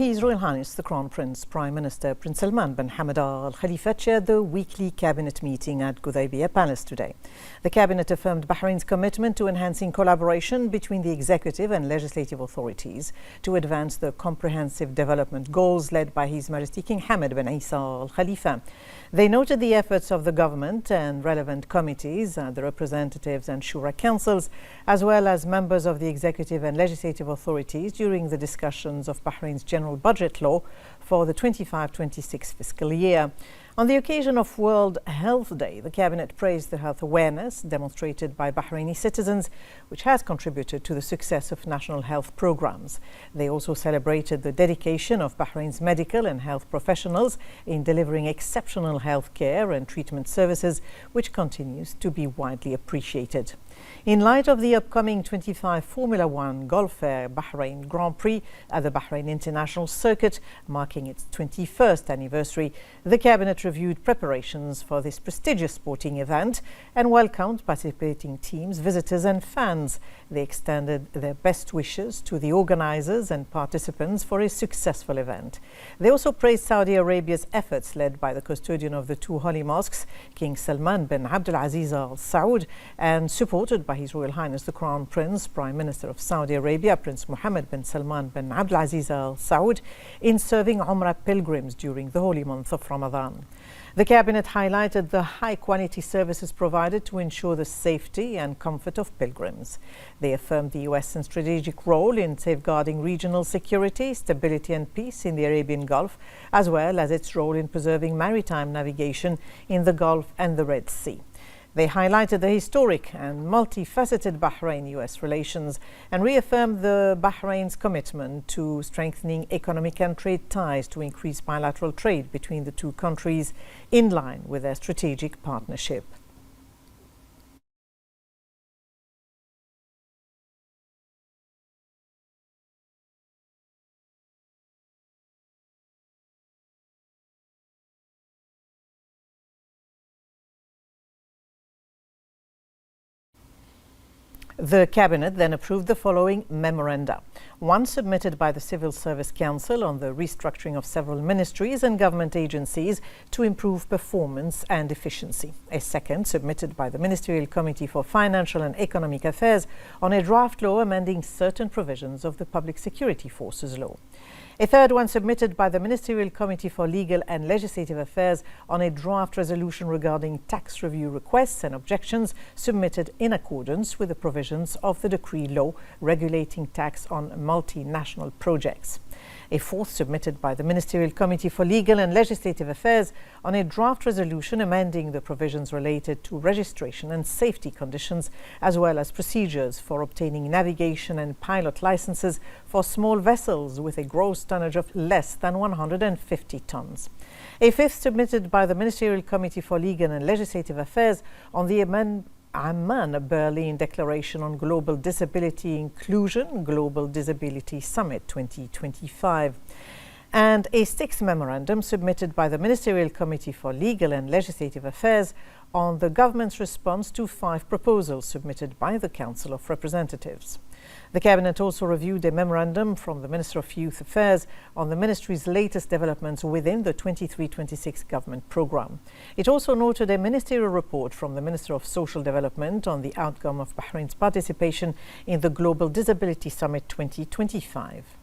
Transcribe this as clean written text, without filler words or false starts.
His Royal Highness the Crown Prince, Prime Minister Prince Salman bin Hamad Al Khalifa chaired the weekly cabinet meeting at Gudaibiya Palace today. The cabinet affirmed Bahrain's commitment to enhancing collaboration between the executive and legislative authorities to advance the comprehensive development goals led by His Majesty King Hamad bin Isa Al Khalifa. They noted the efforts of the government and relevant committees, the representatives and shura councils, as well as members of the executive and legislative authorities during the discussions of Bahrain's general budget law for the 25-26 fiscal year. On the occasion of World Health Day, the cabinet praised the health awareness demonstrated by Bahraini citizens, which has contributed to the success of national health programs. They also celebrated the dedication of Bahrain's medical and health professionals in delivering exceptional health care and treatment services, which continues to be widely appreciated. In light of the upcoming 25 Formula One Gulf Fair Bahrain Grand Prix at the Bahrain International Circuit, marking its 21st anniversary, the cabinet reviewed preparations for this prestigious sporting event and welcomed participating teams, visitors and fans. They extended their best wishes to the organizers and participants for a successful event. They also praised Saudi Arabia's efforts, led by the custodian of the two holy mosques, King Salman bin Abdulaziz Al Saud, and supported by His Royal Highness the Crown Prince, Prime Minister of Saudi Arabia, Prince Mohammed bin Salman bin Abdulaziz Al Saud, in serving Umrah pilgrims during the holy month of Ramadan. The cabinet highlighted the high-quality services provided to ensure the safety and comfort of pilgrims. They affirmed the US's strategic role in safeguarding regional security, stability and peace in the Arabian Gulf, as well as its role in preserving maritime navigation in the Gulf and the Red Sea. They highlighted the historic and multifaceted Bahrain-US relations and reaffirmed the Bahrain's commitment to strengthening economic and trade ties to increase bilateral trade between the two countries in line with their strategic partnership. The cabinet then approved the following memoranda. One submitted by the Civil Service Council on the restructuring of several ministries and government agencies to improve performance and efficiency. A second submitted by the Ministerial Committee for Financial and Economic Affairs on a draft law amending certain provisions of the Public Security Forces Law. A third one submitted by the Ministerial Committee for Legal and Legislative Affairs on a draft resolution regarding tax review requests and objections submitted in accordance with the provisions of the decree law regulating tax on multinational projects. A fourth submitted by the Ministerial Committee for Legal and Legislative Affairs on a draft resolution amending the provisions related to registration and safety conditions, as well as procedures for obtaining navigation and pilot licenses for small vessels with a gross tonnage of less than 150 tons. A fifth submitted by the Ministerial Committee for Legal and Legislative Affairs on the Amman Berlin Declaration on Global Disability Inclusion, Global Disability Summit 2025. And a sixth memorandum submitted by the Ministerial Committee for Legal and Legislative Affairs on the government's response to 5 proposals submitted by the Council of Representatives. The cabinet also reviewed a memorandum from the Minister of Youth Affairs on the ministry's latest developments within the 23-26 government program. It also noted a ministerial report from the Minister of Social Development on the outcome of Bahrain's participation in the Global Disability Summit 2025.